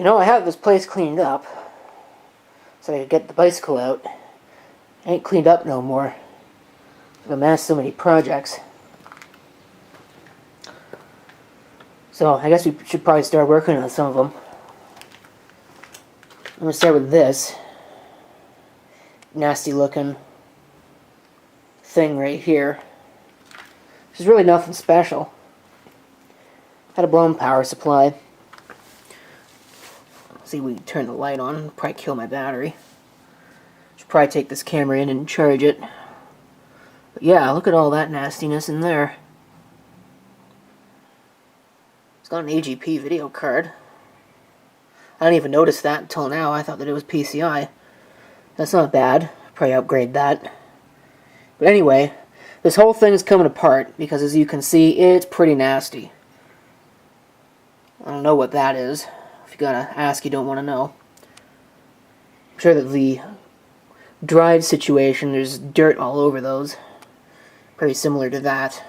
You know, I have this place cleaned up so I could get the bicycle out. I ain't cleaned up no more. I've amassed so many projects. So I guess we should probably start working on some of them. I'm going to start with this nasty looking thing right here. Which is really nothing special. Had a blown power supply. See if we can turn the light on. Probably kill my battery. Should probably take this camera in and charge it. But yeah, look at all that nastiness in there. It's got an AGP video card. I didn't even notice that until now. I thought that it was PCI. That's not bad. Probably upgrade that. But anyway, this whole thing is coming apart because, as you can see, it's pretty nasty. I don't know what that is. If you gotta ask, you don't want to know. I'm sure that the drive situation, there's dirt all over those. Very similar to that.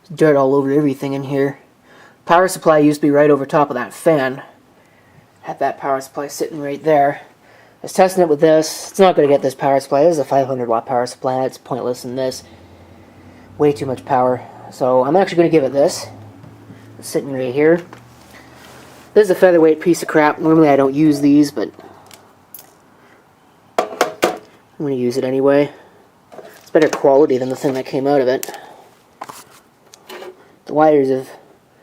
There's dirt all over everything in here. Power supply used to be right over top of that fan. Had that power supply sitting right there. I was testing it with this. It's not going to get this power supply. This is a 500 watt power supply. It's pointless in this. Way too much power. So I'm actually going to give it this. It's sitting right here. This is a featherweight piece of crap. Normally I don't use these, but I'm going to use it anyway. It's better quality than the thing that came out of it. The wires have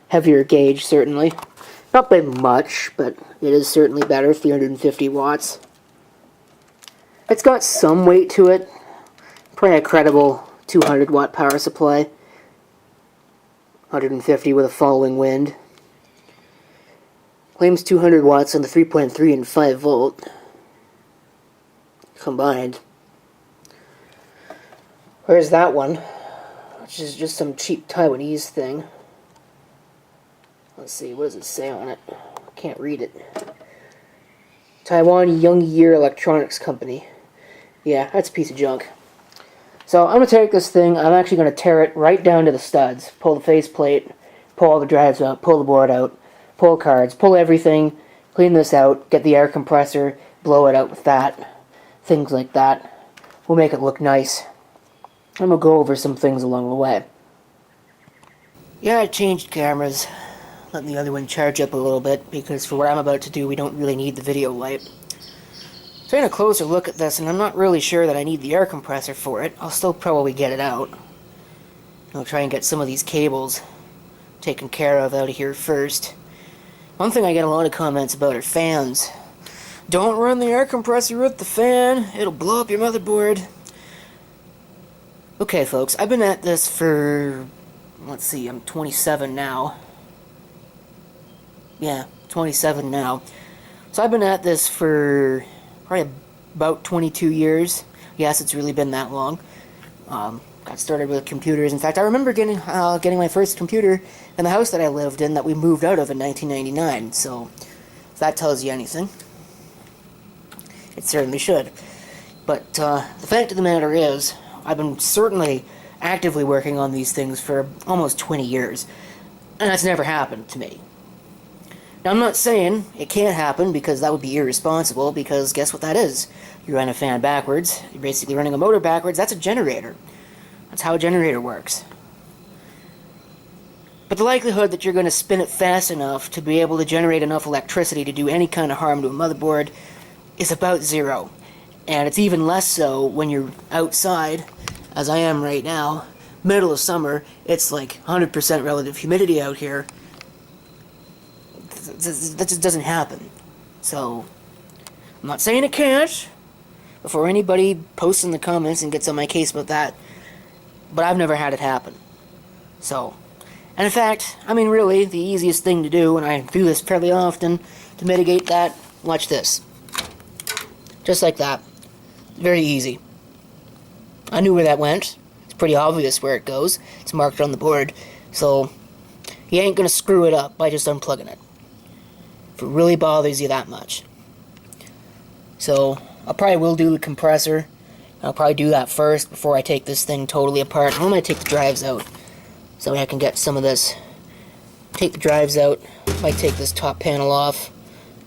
heavier gauge, certainly. Not by much, but it is certainly better. 350 watts. It's got some weight to it. Probably a credible 200 watt power supply. 150 with a following wind. Claims 200 watts on the 3.3 and 5 volt combined. Where's that one? Which is just some cheap Taiwanese thing. Let's see, what does it say on it? I can't read it. Taiwan Youngyear Electronics Company. Yeah, that's a piece of junk. So I'm going to take this thing, I'm actually going to tear it right down to the studs. Pull the faceplate, pull all the drives out, pull the board out, pull cards, pull everything, clean this out, get the air compressor, blow it out with that. Things like that. We'll make it look nice. I'm going to go over some things along the way. Yeah, I changed cameras. Letting the other one charge up a little bit, because for what I'm about to do, we don't really need the video light. Taking a closer look at this, and I'm not really sure that I need the air compressor for it. I'll still probably get it out. I'll try and get some of these cables taken care of out of here first. One thing I get a lot of comments about are fans. Don't run the air compressor with the fan, it'll blow up your motherboard. Okay folks, I've been at this for, let's see, I'm 27 now. Yeah, 27 now. So I've been at this for probably about 22 years. Yes, it's really been that long. Got started with computers. In fact, I remember getting my first computer in the house that I lived in that we moved out of in 1999. So, if that tells you anything, it certainly should. But the fact of the matter is, I've been certainly actively working on these things for almost 20 years. And that's never happened to me. Now, I'm not saying it can't happen, because that would be irresponsible, because guess what that is? You run a fan backwards, you're basically running a motor backwards, that's a generator. That's how a generator works. But the likelihood that you're going to spin it fast enough to be able to generate enough electricity to do any kind of harm to a motherboard is about zero. And it's even less so when you're outside, as I am right now, middle of summer, it's like 100% relative humidity out here. That just doesn't happen. So, I'm not saying it can't, before anybody posts in the comments and gets on my case about that, but I've never had it happen. So, and in fact, I mean really, the easiest thing to do, and I do this fairly often, to mitigate that, watch this. Just like that. Very easy. I knew where that went. It's pretty obvious where it goes. It's marked on the board, so you ain't gonna screw it up by just unplugging it. If it really bothers you that much. So, I probably will do the compressor. I'll probably do that first before I take this thing totally apart. I'm going to take the drives out so I can get some of this. Take the drives out. Might take this top panel off.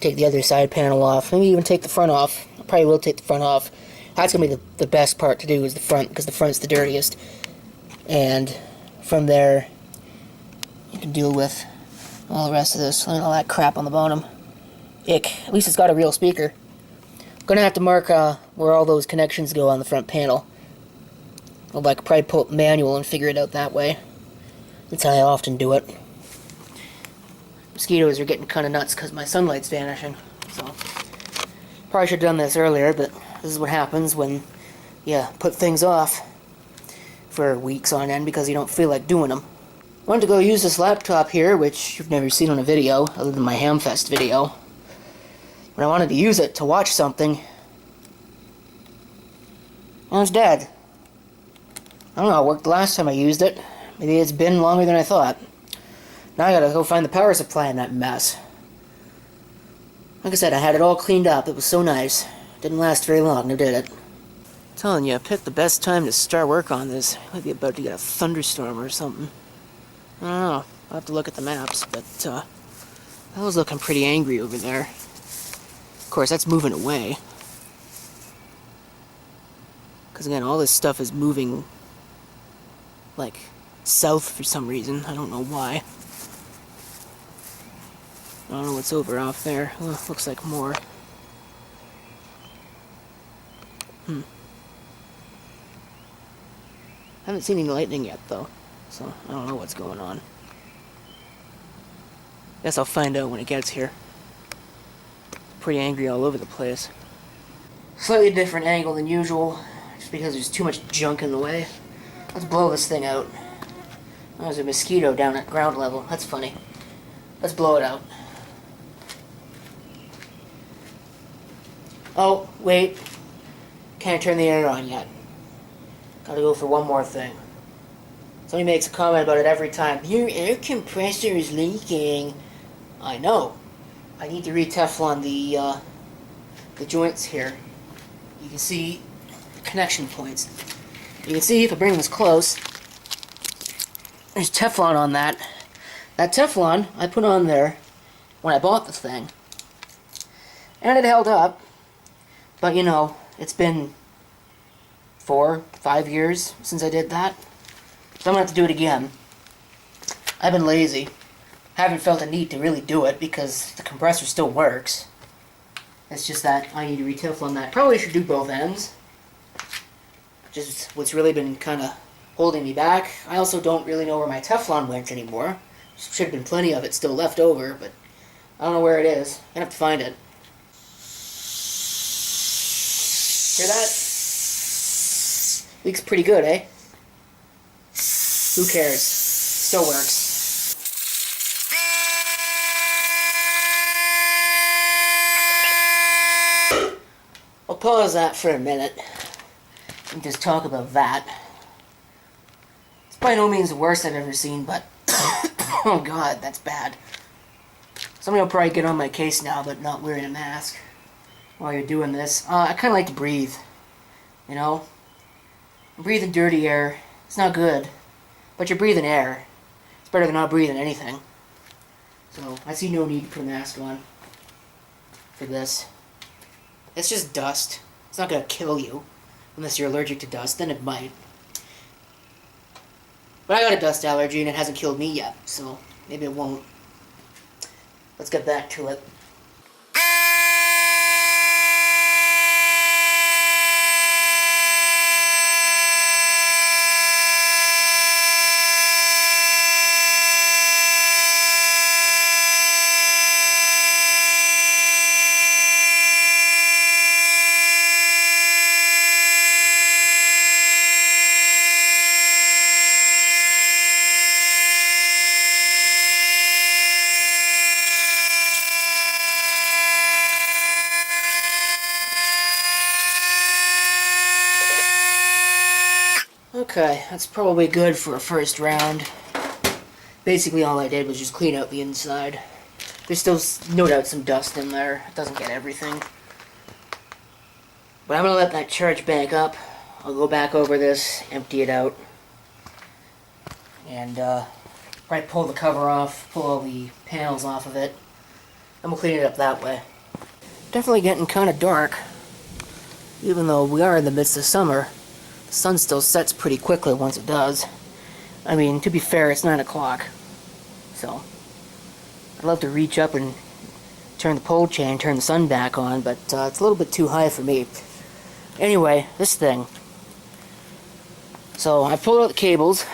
take the other side panel off, maybe even take the front off. I probably will take the front off. That's going to be the best part to do is the front, because the front's the dirtiest. And from there, you can deal with all the rest of this, and all that crap on the bottom. Ick. At least it's got a real speaker. I'm going to have to mark where all those connections go on the front panel. I'll probably pull up manual and figure it out that way. That's how I often do it. Mosquitoes are getting kind of nuts because my sunlight's vanishing. So, probably should have done this earlier, but this is what happens when you put things off for weeks on end because you don't feel like doing them. I wanted to go use this laptop here, which you've never seen on a video, other than my Hamfest video. But I wanted to use it to watch something. And it's dead. I don't know how it worked the last time I used it. Maybe it's been longer than I thought. Now I gotta go find the power supply in that mess. Like I said, I had it all cleaned up. It was so nice. Didn't last very long, no did it. I'm telling you, I picked the best time to start work on this. Might be about to get a thunderstorm or something. I don't know. I'll have to look at the maps, but that was looking pretty angry over there. Of course, that's moving away. Because again, all this stuff is moving, south for some reason. I don't know why. I don't know what's over off there. Oh, looks like more. Haven't seen any lightning yet, though. So, I don't know what's going on. Guess I'll find out when it gets here. Pretty angry all over the place. Slightly different angle than usual, just because there's too much junk in the way. Let's blow this thing out. Oh, there's a mosquito down at ground level. That's funny. Let's blow it out. Oh, wait. Can't turn the air on yet. Gotta go for one more thing. Somebody makes a comment about it every time. Your air compressor is leaking. I know. I need to re-Teflon the joints here. You can see connection points. You can see if I bring this close, there's Teflon on that. That Teflon I put on there when I bought the thing. And it held up. But you know, it's been 4-5 years since I did that. So I'm going to have to do it again. I've been lazy. Haven't felt a need to really do it because the compressor still works. It's just that I need to re-Teflon that. Probably should do both ends. Just what's really been kind of holding me back. I also don't really know where my Teflon went anymore. Should have been plenty of it still left over, but I don't know where it is. I'm going to have to find it. Hear that? Leaks pretty good, eh? Who cares? Still works. I'll pause that for a minute and just talk about that. It's by no means the worst I've ever seen, but oh god, that's bad. Somebody will probably get on my case now, but not wearing a mask while you're doing this. I kind of like to breathe, you know? Breathing dirty air, it's not good, but you're breathing air. It's better than not breathing anything. So, I see no need to put a mask on for this. It's just dust. It's not going to kill you, unless you're allergic to dust, then it might. But I got a dust allergy and it hasn't killed me yet, so maybe it won't. Let's get back to it. Okay, that's probably good for a first round. Basically all I did was just clean out the inside. There's still no doubt some dust in there. It doesn't get everything. But I'm going to let that charge back up. I'll go back over this, empty it out. And probably pull the cover off, pull all the panels off of it. And we'll clean it up that way. Definitely getting kind of dark. Even though we are in the midst of summer, the sun still sets pretty quickly once it does. I mean, to be fair, it's 9 o'clock. So, I'd love to reach up and turn the pole chain, turn the sun back on, but it's a little bit too high for me. Anyway, this thing. So, I pulled out the cables.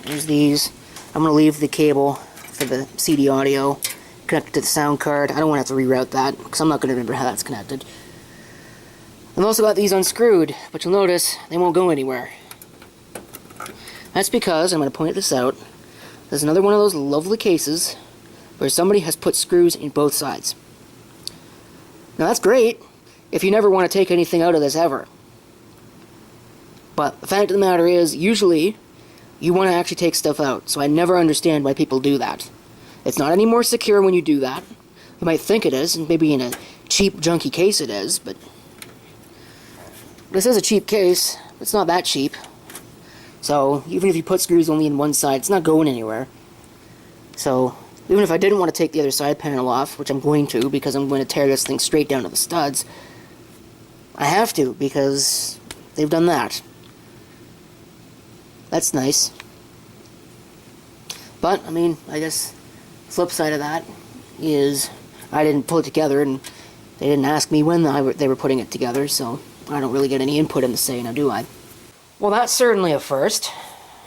There's these. I'm going to leave the cable for the CD audio connected to the sound card. I don't want to have to reroute that, because I'm not going to remember how that's connected. I've also got these unscrewed, but you'll notice they won't go anywhere. That's because, I'm going to point this out, there's another one of those lovely cases where somebody has put screws in both sides. Now that's great if you never want to take anything out of this ever. But the fact of the matter is, usually, you want to actually take stuff out, so I never understand why people do that. It's not any more secure when you do that. You might think it is, and maybe in a cheap, junky case it is, but this is a cheap case. It's not that cheap. So, even if you put screws only in one side, it's not going anywhere. So, even if I didn't want to take the other side panel off, which I'm going to, because I'm going to tear this thing straight down to the studs, I have to, because they've done that. That's nice. But, I mean, I guess the flip side of that is I didn't pull it together, and they didn't ask me when they were putting it together, so I don't really get any input in the say, now do I? Well, that's certainly a first.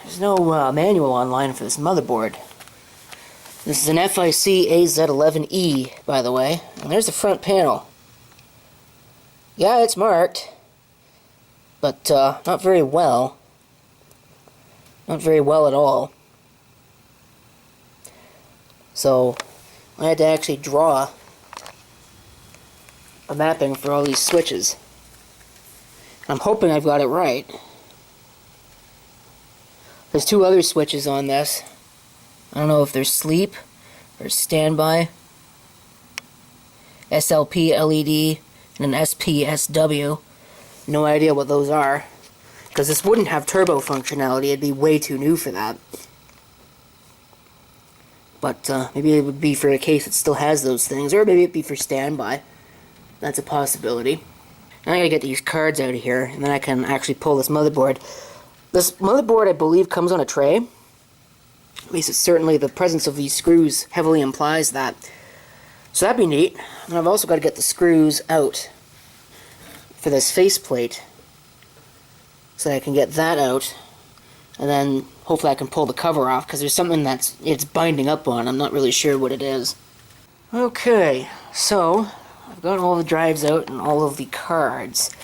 There's no manual online for this motherboard. This is an FIC AZ11E, by the way, and there's the front panel. Yeah, it's marked, but not very well. Not very well at all. So, I had to actually draw a mapping for all these switches. I'm hoping I've got it right. There's two other switches on this. I don't know if they're sleep or standby. SLP LED and an SPSW. No idea what those are. Because this wouldn't have turbo functionality. It'd be way too new for that. But maybe it would be for a case that still has those things. Or maybe it'd be for standby. That's a possibility. Now I gotta get these cards out of here, and then I can actually pull this motherboard. This motherboard, I believe, comes on a tray. At least it's certainly the presence of these screws heavily implies that. So that'd be neat. And I've also got to get the screws out for this faceplate, so that I can get that out, and then hopefully I can pull the cover off, because there's something it's binding up on. I'm not really sure what it is. Okay, so I've got all the drives out and all of the cards.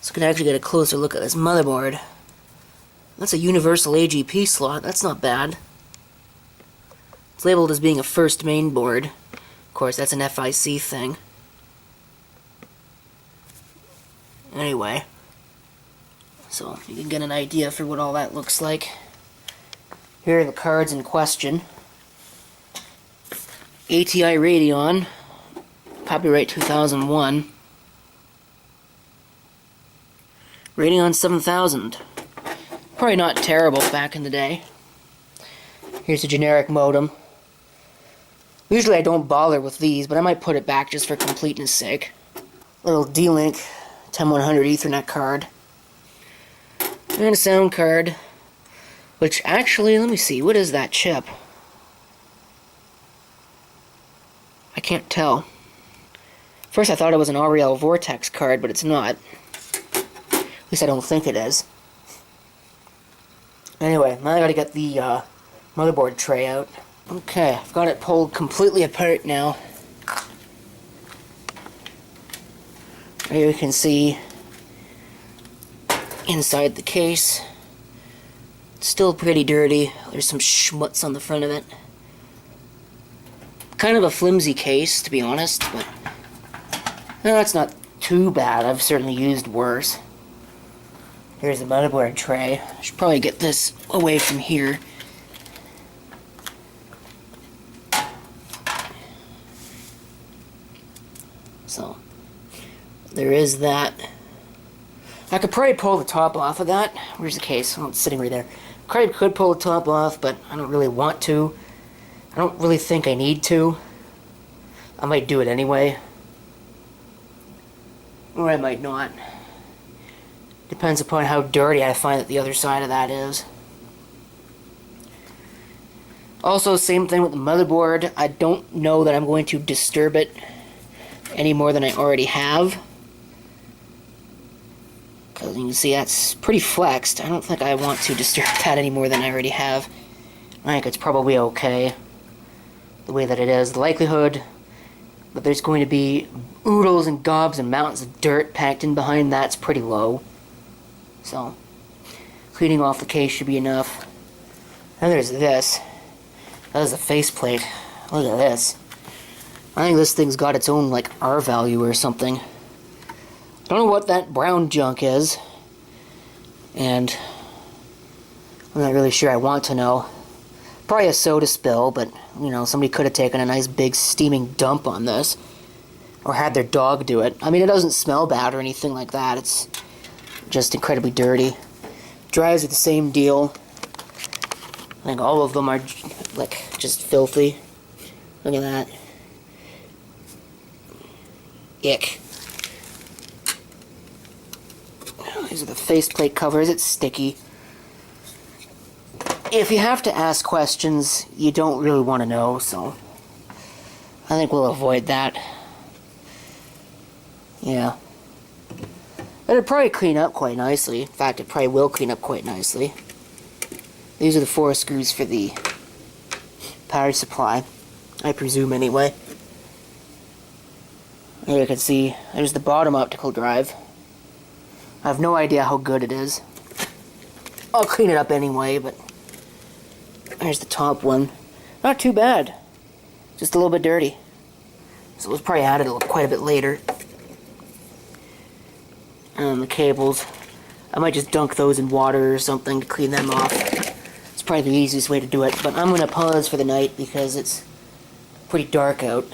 So I can actually get a closer look at this motherboard. That's a universal AGP slot. That's not bad. It's labeled as being a first main board. Of course, that's an FIC thing. Anyway, so you can get an idea for what all that looks like. Here are the cards in question. ATI Radeon, copyright 2001. Radeon 7000. Probably not terrible back in the day. Here's a generic modem. Usually I don't bother with these, but I might put it back just for completeness sake. Little D-Link 10100 Ethernet card. And a sound card. Which actually, let me see, what is that chip? I can't tell. First I thought it was an Ariel Vortex card, but it's not. At least I don't think it is. Anyway, now I gotta get the motherboard tray out. Okay, I've got it pulled completely apart now. Here you can see inside the case. It's still pretty dirty. There's some schmutz on the front of it. Kind of a flimsy case, to be honest, but that's not too bad. I've certainly used worse. Here's the motherboard tray. I should probably get this away from here. So, there is that. I could probably pull the top off of that. Where's the case? Oh, it's sitting right there. Probably could pull the top off, but I don't really want to. I don't really think I need to. I might do it anyway. Or I might not. Depends upon how dirty I find that the other side of that is. Also, same thing with the motherboard. I don't know that I'm going to disturb it any more than I already have. Because you can see that's pretty flexed. I don't think I want to disturb that any more than I already have. I think it's probably okay the way that it is. The likelihood that there's going to be oodles and gobs and mountains of dirt packed in behind that's pretty low. So, cleaning off the case should be enough. And there's this. That is a faceplate. Look at this. I think this thing's got its own, like, R value or something. I don't know what that brown junk is. And I'm not really sure I want to know. Probably a soda spill, but, you know, somebody could have taken a nice big steaming dump on this. Or had their dog do it. I mean, it doesn't smell bad or anything like that. It's just incredibly dirty. Drives are the same deal. I think all of them are, like, just filthy. Look at that. Ick. These are the faceplate covers. It's sticky. If you have to ask questions, you don't really want to know, so I think we'll avoid that. Yeah. But it'll probably clean up quite nicely. In fact, it probably will clean up quite nicely. These are the 4 screws for the power supply, I presume anyway. Here you can see, there's the bottom optical drive. I have no idea how good it is. I'll clean it up anyway, but there's the top one. Not too bad. Just a little bit dirty. So it was probably added quite a bit later. And the cables, I might just dunk those in water or something to clean them off. It's probably the easiest way to do it, but I'm going to pause for the night because it's pretty dark out.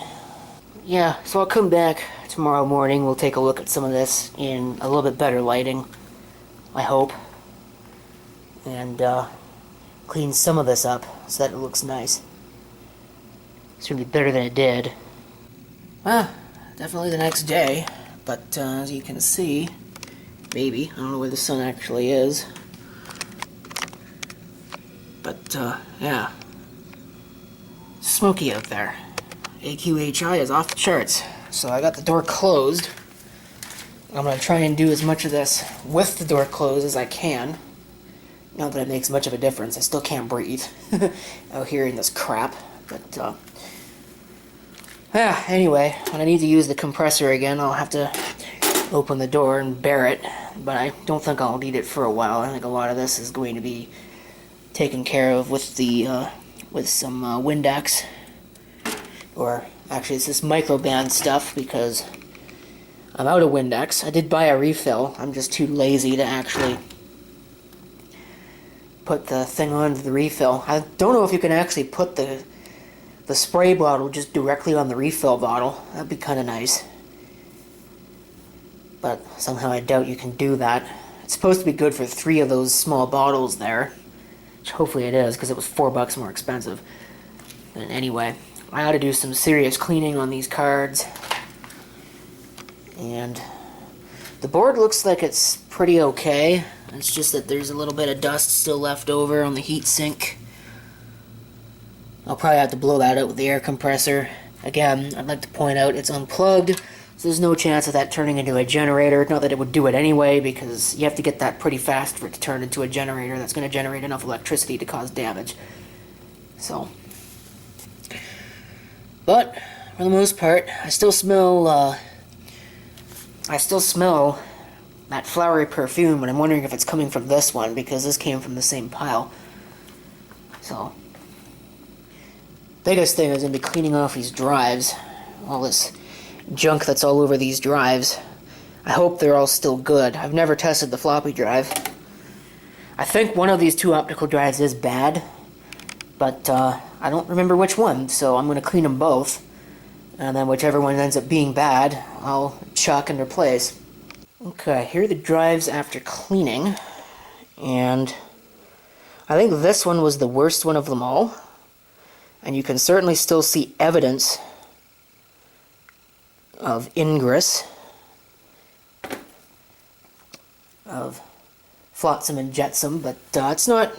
Yeah, so I'll come back tomorrow morning. We'll take a look at some of this in a little bit better lighting, I hope. And clean some of this up so that it looks nice. It's going to be better than it did. Definitely the next day, but as you can see, maybe, I don't know where the sun actually is, but yeah, smoky out there. AQHI is off the charts, so I got the door closed. I'm going to try and do as much of this with the door closed as I can. Not that it makes much of a difference, I still can't breathe out here in this crap, but anyway, when I need to use the compressor again, I'll have to open the door and bear it, but I don't think I'll need it for a while. I think a lot of this is going to be taken care of with the with some Windex, or actually it's this microband stuff because I'm out of Windex. I did buy a refill. I'm just too lazy to actually put the thing onto the refill. I don't know if you can actually put the spray bottle just directly on the refill bottle. That'd be kind of nice. But somehow I doubt you can do that. It's supposed to be good for 3 of those small bottles there. Which hopefully it is, because it was $4 more expensive. But anyway, I ought to do some serious cleaning on these cards. And the board looks like it's pretty okay. It's just that there's a little bit of dust still left over on the heatsink. I'll probably have to blow that out with the air compressor. Again, I'd like to point out it's unplugged, so there's no chance of that turning into a generator. Not that it would do it anyway, because you have to get that pretty fast for it to turn into a generator that's going to generate enough electricity to cause damage. So, but for the most part, I still smell that flowery perfume, and I'm wondering if it's coming from this one, because this came from the same pile. So, biggest thing is going to be cleaning off these drives. All this junk that's all over these drives. I hope they're all still good. I've never tested the floppy drive. I think one of these 2 optical drives is bad, but I don't remember which one, so I'm going to clean them both. And then whichever one ends up being bad, I'll chuck and replace. Okay, here are the drives after cleaning. And I think this one was the worst one of them all. And you can certainly still see evidence of ingress. of flotsam and jetsam, but it's not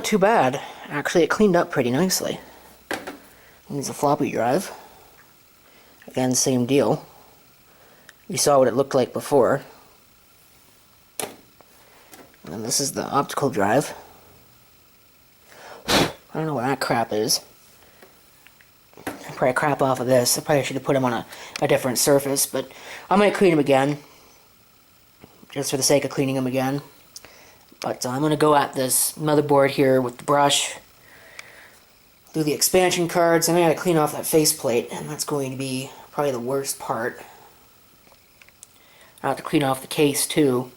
too bad. Actually, it cleaned up pretty nicely. Needs a floppy drive. Again, same deal. You saw what it looked like before. And this is the optical drive. I don't know what that crap is. I'll probably crap off of this. I probably should have put them on a different surface, but I might clean them again. Just for the sake of cleaning them again. But I'm going to go at this motherboard here with the brush. Do the expansion cards, and I got to clean off that faceplate, and that's going to be probably the worst part. I have to clean off the case too.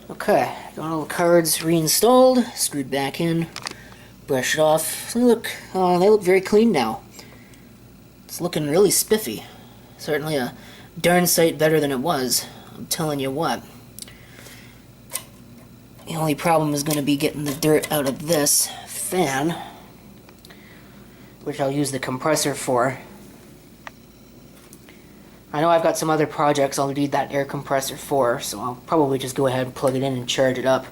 Okay, got all the cards reinstalled, screwed back in, brushed it off. So they look very clean now. It's looking really spiffy. Certainly a darn sight better than it was. I'm telling you what. The only problem is going to be getting the dirt out of this fan, which I'll use the compressor for. I know I've got some other projects I'll need that air compressor for, so I'll probably just go ahead and plug it in and charge it up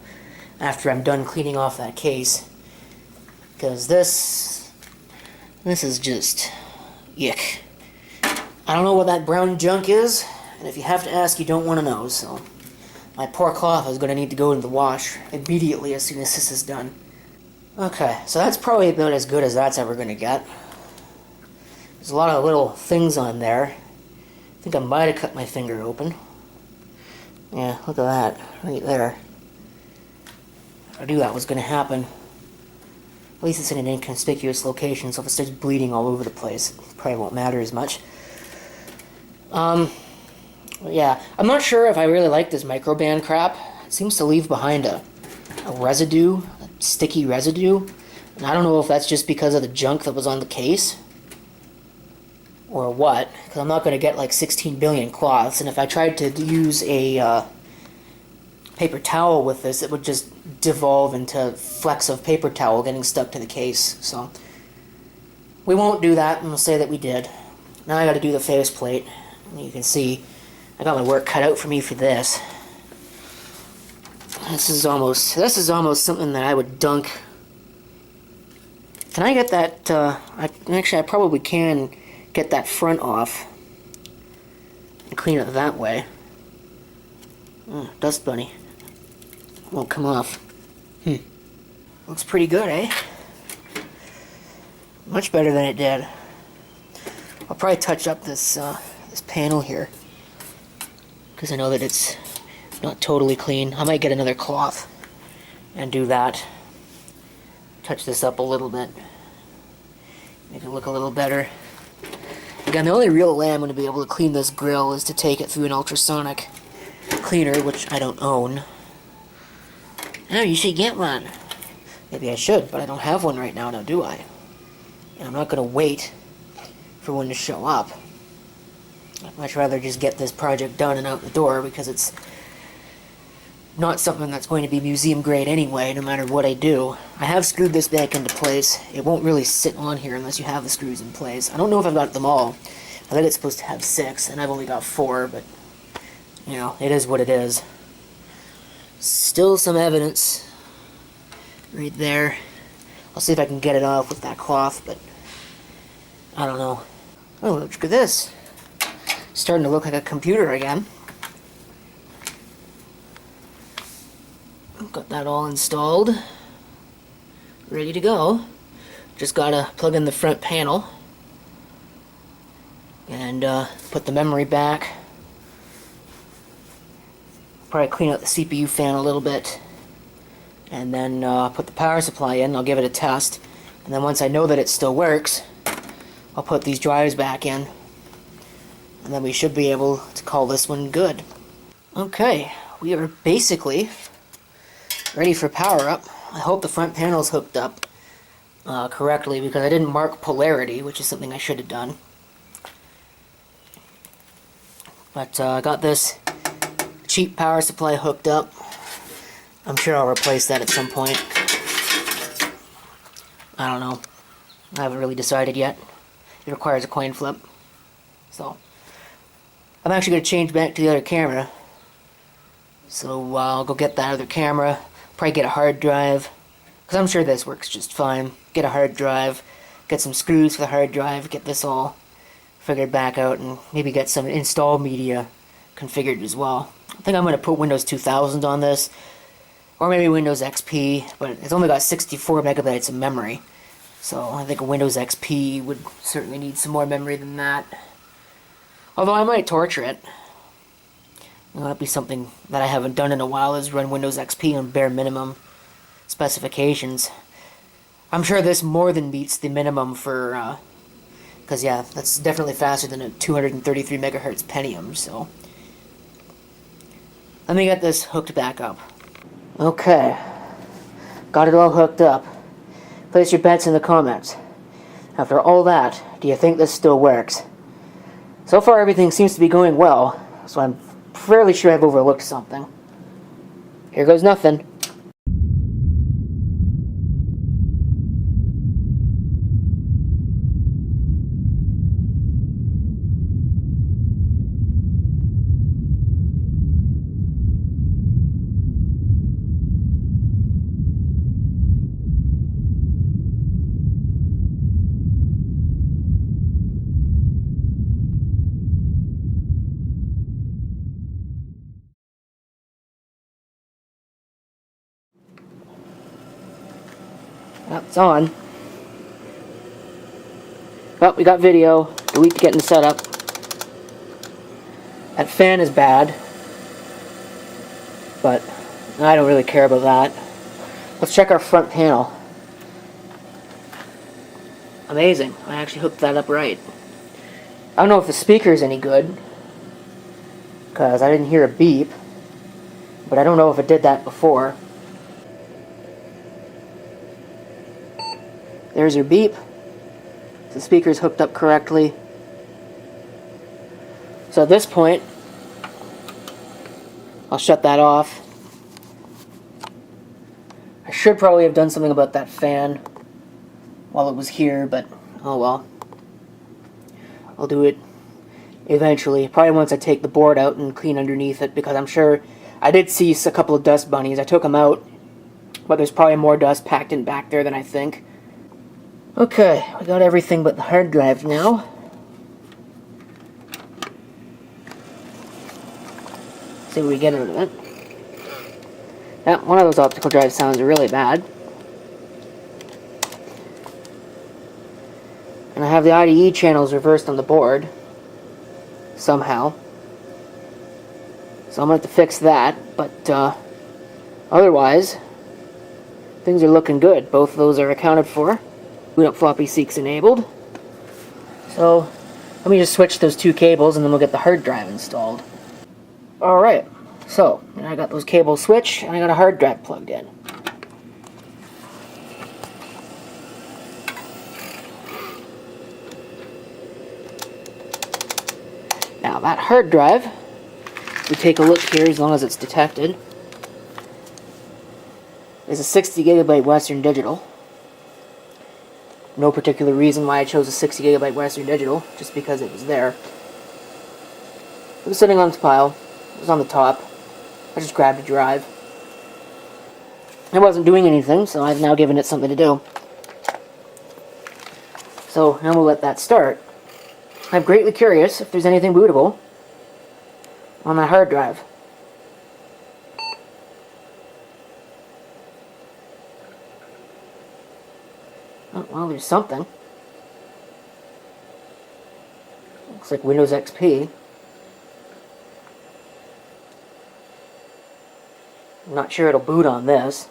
after I'm done cleaning off that case. Because this is just yuck. I don't know what that brown junk is, and if you have to ask, you don't want to know, so my poor cloth is going to need to go into the wash immediately as soon as this is done. Okay, so that's probably about as good as that's ever going to get. There's a lot of little things on there. I think I might have cut my finger open. Yeah, look at that, right there. I knew that was going to happen. At least it's in an inconspicuous location, so if it starts bleeding all over the place, it probably won't matter as much. Yeah, I'm not sure if I really like this microband crap. It seems to leave behind a residue, a sticky residue. And I don't know if that's just because of the junk that was on the case, or what, because I'm not going to get like 16 billion cloths, and if I tried to use a paper towel with this, it would just devolve into flecks of paper towel getting stuck to the case. So we won't do that, and we'll say that we did. Now I got to do the faceplate. You can see I got my work cut out for me for this. This is almost something that I would dunk. Can I get that? Actually, I probably can get that front off and clean it that way. Oh, dust bunny. Won't come off. Looks pretty good, eh? Much better than it did. I'll probably touch up this this panel here, because I know that it's not totally clean. I might get another cloth and do that. Touch this up a little bit. Make it look a little better. Again, the only real way I'm going to be able to clean this grill is to take it through an ultrasonic cleaner, which I don't own. Oh, you should get one. Maybe I should, but I don't have one right now, do I? And I'm not going to wait for one to show up. I'd much rather just get this project done and out the door, because it's not something that's going to be museum grade anyway, no matter what I do. I have screwed this back into place. It won't really sit on here unless you have the screws in place. I don't know if I've got them all. I think it's supposed to have 6, and I've only got 4, but, you know, it is what it is. Still some evidence right there. I'll see if I can get it off with that cloth, but I don't know. Oh, look at this. Starting to look like a computer again. Got that all installed. Ready to go. Just gotta plug in the front panel and put the memory back. Probably clean out the CPU fan a little bit, and then put the power supply in. I'll give it a test, and then once I know that it still works, I'll put these drives back in, and then we should be able to call this one good. Okay, we are basically ready for power up. I hope the front panel's hooked up correctly, because I didn't mark polarity, which is something I should have done. But I got this cheap power supply hooked up. I'm sure I'll replace that at some point. I don't know. I haven't really decided yet. It requires a coin flip. So I'm actually going to change back to the other camera So I'll go get that other camera, probably get a hard drive, because I'm sure this works just fine. Get a hard drive, get some screws for the hard drive, get this all figured back out, and maybe get some install media configured as well. I think I'm going to put Windows 2000 on this, or maybe Windows XP, but it's only got 64 megabytes of memory. So I think a Windows XP would certainly need some more memory than that. Although I might torture it. That'd be something that I haven't done in a while, is run Windows XP on bare minimum specifications. I'm sure this more than meets the minimum for, because yeah, that's definitely faster than a 233 megahertz Pentium, so. Let me get this hooked back up. Okay. Got it all hooked up. Place your bets in the comments. After all that, do you think this still works? So far everything seems to be going well, so I'm fairly sure I've overlooked something. Here goes nothing. Well, it's on. Well, we got video. Delete to get in the setup. That fan is bad, but I don't really care about that. Let's check our front panel. Amazing. I actually hooked that up right. I don't know if the speaker is any good, because I didn't hear a beep, but I don't know if it did that before. There's your beep. The speaker's hooked up correctly. So at this point, I'll shut that off. I should probably have done something about that fan while it was here, but oh well. I'll do it eventually. Probably once I take the board out and clean underneath it, because I'm sure I did see a couple of dust bunnies. I took them out, but there's probably more dust packed in back there than I think. Okay, we got everything but the hard drive now. See what we get out of it. Yeah, one of those optical drive sounds really bad. And I have the IDE channels reversed on the board. Somehow. So I'm going to have to fix that, but otherwise, things are looking good. Both of those are accounted for. Boot up floppy seeks enabled. So let me just switch those two cables and then we'll get the hard drive installed. Alright, so I got those cables switched and I got a hard drive plugged in. Now that hard drive, we take a look here as long as it's detected, is a 60 gigabyte Western Digital. No particular reason why I chose a 60 gigabyte Western Digital, just because it was there. It was sitting on its pile. It was on the top. I just grabbed a drive. It wasn't doing anything, so I've now given it something to do. So now we'll let that start. I'm greatly curious if there's anything bootable on that hard drive. Oh, well, there's something. Looks like Windows XP. I'm not sure it'll boot on this.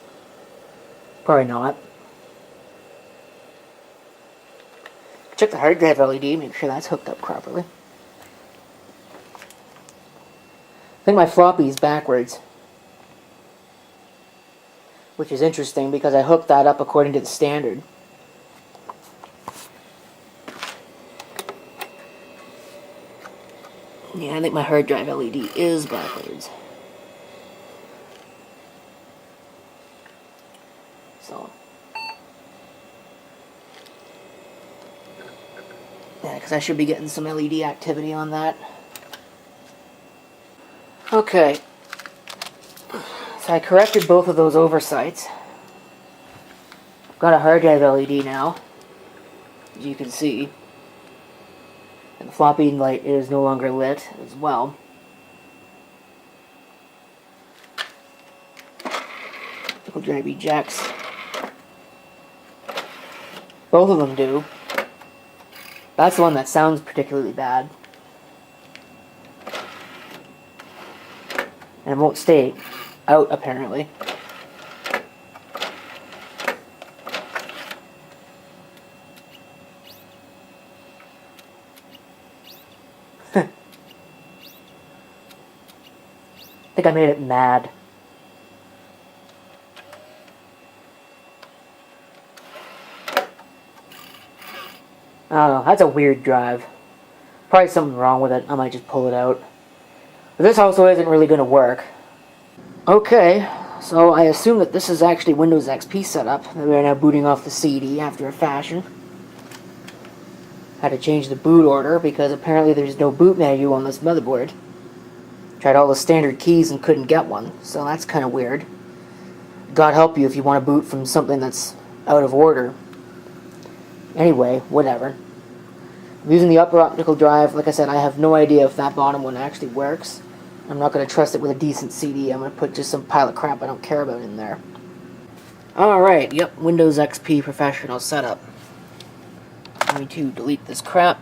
Probably not. Check the hard drive LED, make sure that's hooked up properly. I think my floppy is backwards. Which is interesting because I hooked that up according to the standard. Yeah, I think my hard drive LED is backwards. So. Yeah, because I should be getting some LED activity on that. Okay. So I corrected both of those oversights. Got a hard drive LED now, as you can see. And the floppy light is no longer lit as well. Nickel drive ejects. Both of them do. That's the one that sounds particularly bad. And it won't stay out, apparently. I think I made it mad. I don't know, that's a weird drive. Probably something wrong with it. I might just pull it out. But this also isn't really going to work. Okay, so I assume that this is actually Windows XP setup. That we are now booting off the CD after a fashion. Had to change the boot order because apparently there's no boot menu on this motherboard. Tried all the standard keys and couldn't get one, so that's kind of weird. God help you if you want to boot from something that's out of order. Anyway, whatever. I'm using the upper optical drive. Like I said, I have no idea if that bottom one actually works. I'm not going to trust it with a decent CD. I'm going to put just some pile of crap I don't care about in there. Alright, yep, Windows XP Professional setup. I'm going to delete this crap,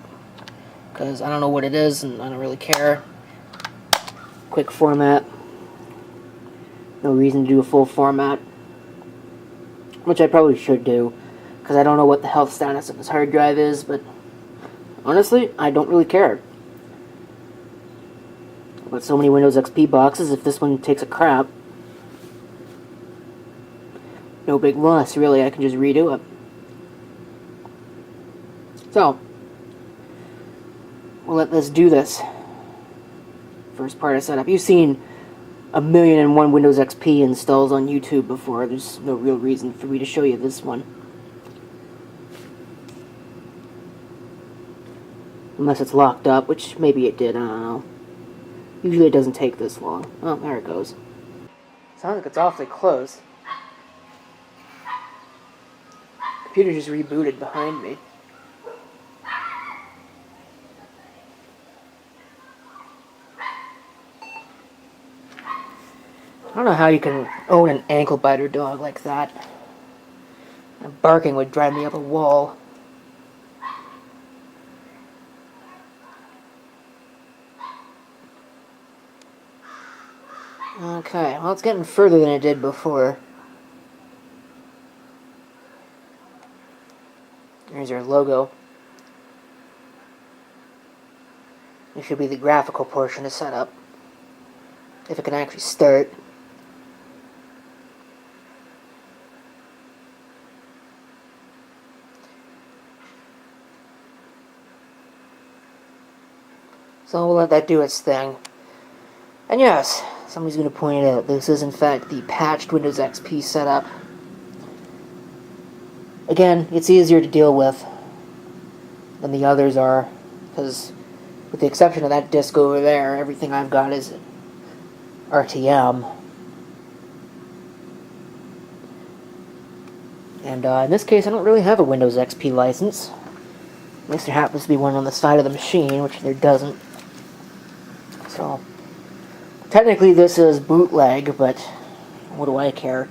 because I don't know what it is and I don't really care. Quick format. No reason to do a full format. Which I probably should do, because I don't know what the health status of this hard drive is, but honestly, I don't really care. I've got so many Windows XP boxes, if this one takes a crap, no big loss, really. I can just redo it. So, we'll let this do this. First part of setup. You've seen 1,000,001 Windows XP installs on YouTube before. There's no real reason for me to show you this one. Unless it's locked up, which maybe it did, I don't know. Usually it doesn't take this long. Oh, there it goes. Sounds like it's awfully close. Computer just rebooted behind me. I don't know how you can own an ankle biter dog like that. Barking would drive me up a wall. Okay, well, it's getting further than it did before. There's our logo. This should be the graphical portion of setup. If it can actually start. So we'll let that do its thing. And yes, somebody's going to point out, this is in fact the patched Windows XP setup. Again, it's easier to deal with than the others are, because with the exception of that disk over there, everything I've got is RTM. And in this case, I don't really have a Windows XP license. At least there happens to be one on the side of the machine, which there doesn't. So, technically this is bootleg, but what do I care?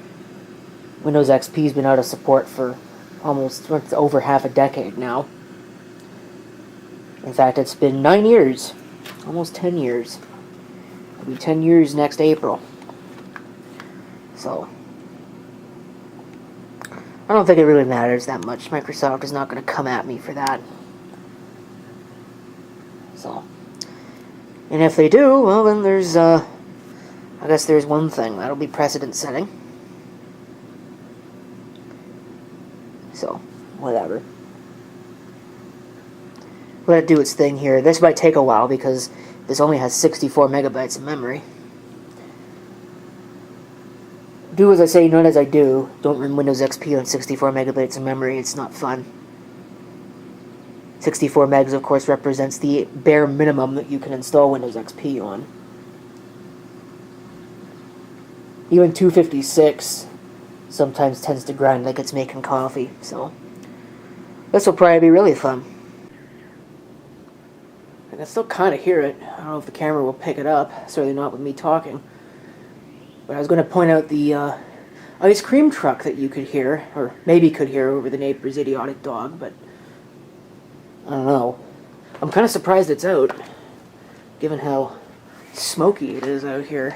Windows XP's been out of support for almost over half a decade now. In fact, it's been 9 years. Almost 10 years. It'll be 10 years next April. So, I don't think it really matters that much. Microsoft is not going to come at me for that. So, and if they do, well then there's, I guess there's one thing. That'll be precedent setting. So, whatever. Let it do its thing here. This might take a while because this only has 64 megabytes of memory. Do as I say, not as I do. Don't run Windows XP on 64 megabytes of memory. It's not fun. 64 megs, of course, represents the bare minimum that you can install Windows XP on. Even 256 sometimes tends to grind like it's making coffee, so this will probably be really fun. I can still kind of hear it. I don't know if the camera will pick it up, certainly not with me talking. But I was going to point out the ice cream truck that you could hear, or maybe could hear over the neighbor's idiotic dog, but I don't know. I'm kind of surprised it's out, given how smoky it is out here.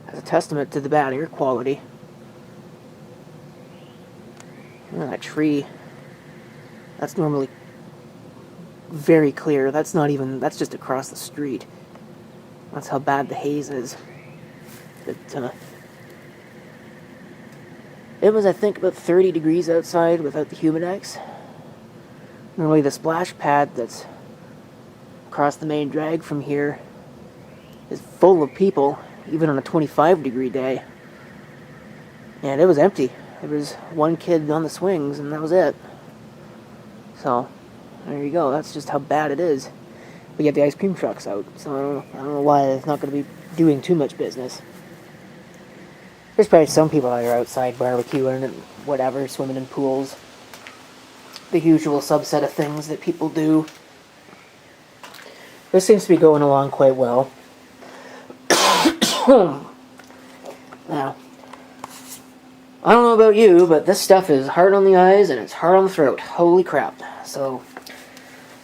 As a testament to the bad air quality. That tree, that's normally very clear. That's just across the street. That's how bad the haze is. But, it was, I think, about 30 degrees outside without the Humidex. Normally the splash pad that's across the main drag from here is full of people, even on a 25-degree day. And it was empty. There was one kid on the swings, and that was it. So, there you go. That's just how bad it is. But yet the ice cream truck's out, so I don't know why it's not going to be doing too much business. There's probably some people that are outside barbecuing and whatever, swimming in pools. The usual subset of things that people do. This seems to be going along quite well. Now, I don't know about you, but this stuff is hard on the eyes and it's hard on the throat. Holy crap. So,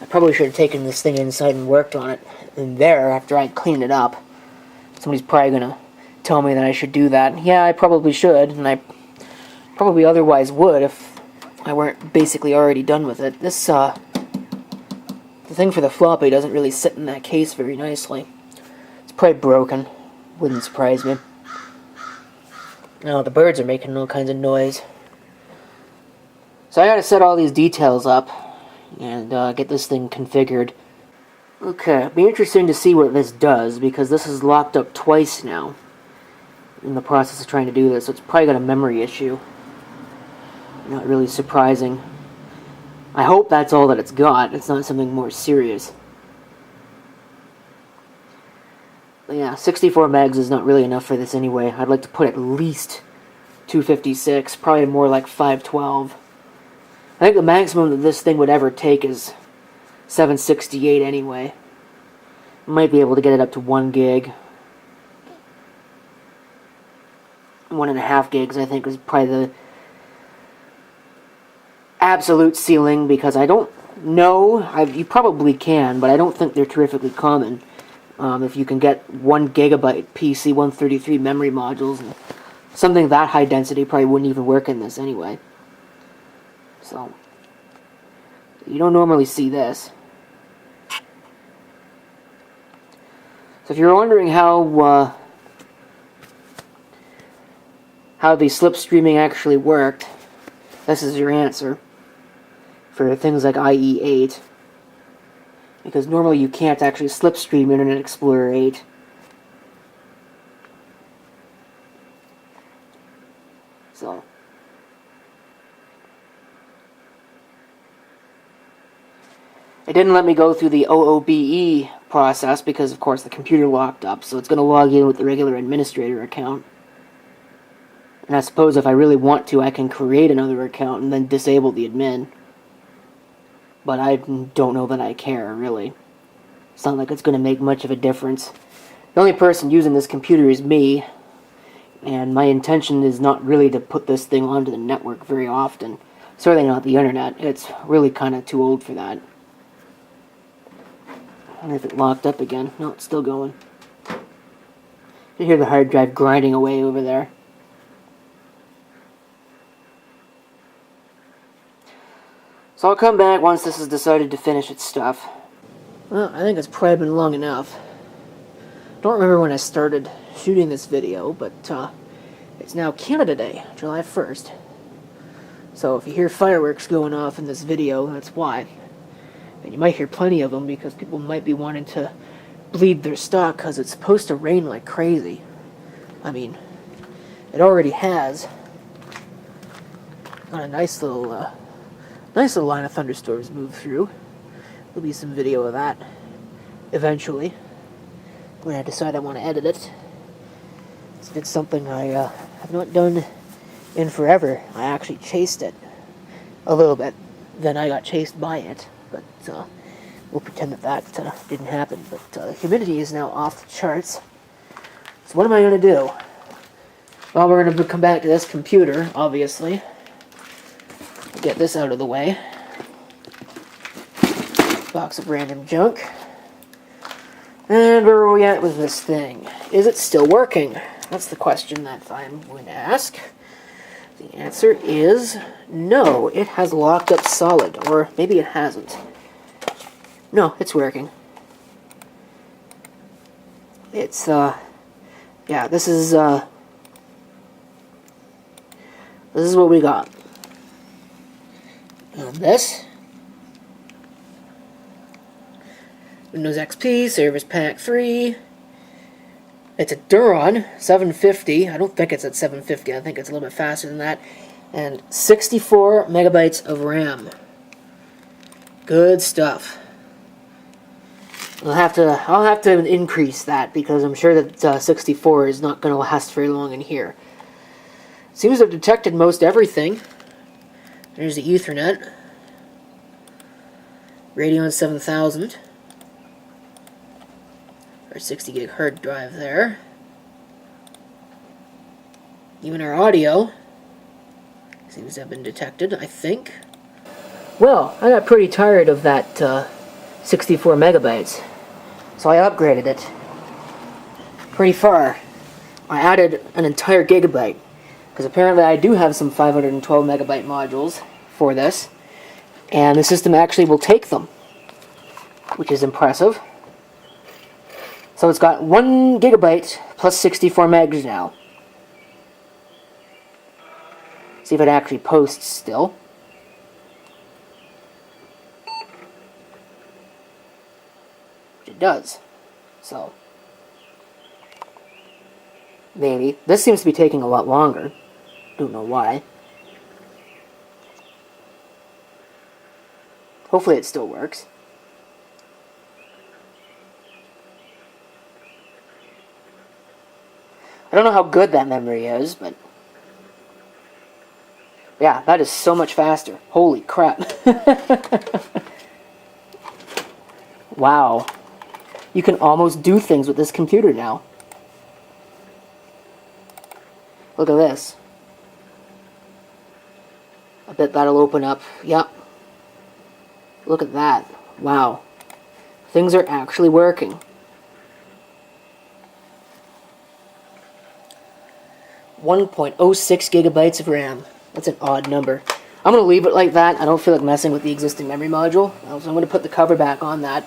I probably should have taken this thing inside and worked on it in there after I cleaned it up. Somebody's probably going to tell me that I should do that. Yeah, I probably should, and I probably otherwise would if I weren't basically already done with it. This, the thing for the floppy doesn't really sit in that case very nicely. It's probably broken. Wouldn't surprise me. Now, the birds are making all kinds of noise. So I gotta set all these details up and get this thing configured. Okay, it'll be interesting to see what this does, because this is locked up twice now in the process of trying to do this, so it's probably got a memory issue. Not really surprising. I hope that's all that it's got. It's not something more serious. But yeah, 64 megs is not really enough for this anyway. I'd like to put at least 256, probably more like 512. I think the maximum that this thing would ever take is 768 anyway. Might be able to get it up to 1 gig. 1.5 gigs, I think, is probably the absolute ceiling, because I don't know, you probably can, but I don't think they're terrifically common. If you can get 1 gigabyte PC 133 memory modules, and something that high density probably wouldn't even work in this anyway. So, you don't normally see this. So if you're wondering how the slipstreaming actually worked, this is your answer for things like IE8. Because normally you can't actually slipstream Internet Explorer 8. So, it didn't let me go through the OOBE process because, of course, the computer locked up, so it's going to log in with the regular administrator account. And I suppose if I really want to, I can create another account and then disable the admin. But I don't know that I care, really. It's not like it's going to make much of a difference. The only person using this computer is me, and my intention is not really to put this thing onto the network very often. Certainly not the internet. It's really kind of too old for that. I wonder if it locked up again. No, it's still going. You hear the hard drive grinding away over there. So I'll come back once this has decided to finish its stuff. Well, I think it's probably been long enough. Don't remember when I started shooting this video, but it's now Canada Day, July 1st. So if you hear fireworks going off in this video, that's why. And you might hear plenty of them because people might be wanting to bleed their stock because it's supposed to rain like crazy. I mean, it already has. Got a nice little line of thunderstorms move through. There'll be some video of that eventually when I decide I want to edit it. It's something I have not done in forever. I actually chased it a little bit. Then I got chased by it. But we'll pretend that didn't happen. But the humidity is now off the charts. So what am I going to do? Well, we're going to come back to this computer, obviously. Get this out of the way. Box of random junk. And where are we at with this thing? Is it still working? That's the question that I'm going to ask. The answer is no. It has locked up solid. Or maybe it hasn't. No, it's working. It's, yeah, this is what we got. And this. Windows XP, Service Pack 3. It's a Duron 750. I don't think it's at 750. I think it's a little bit faster than that. And 64 megabytes of RAM. Good stuff. I'll have to increase that because I'm sure that 64 is not going to last very long in here. Seems to have detected most everything. There's the Ethernet. Radeon 7000. Our 60 gig hard drive there. Even our audio seems to have been detected, I think. Well, I got pretty tired of that 64 megabytes, so I upgraded it pretty far. I added an entire gigabyte, because apparently I do have some 512 megabyte modules for this, and the system actually will take them, which is impressive. So it's got 1 gigabyte plus 64 megs now. See if it actually posts still. Which it does. So, maybe. This seems to be taking a lot longer. Don't know why. Hopefully it still works. I don't know how good that memory is, but yeah, that is so much faster. Holy crap. Wow. You can almost do things with this computer now. Look at this. I bet that'll open up. Yep. Look at that. Wow. Things are actually working. 1.06 gigabytes of RAM. That's an odd number. I'm going to leave it like that. I don't feel like messing with the existing memory module. So I'm going to put the cover back on that.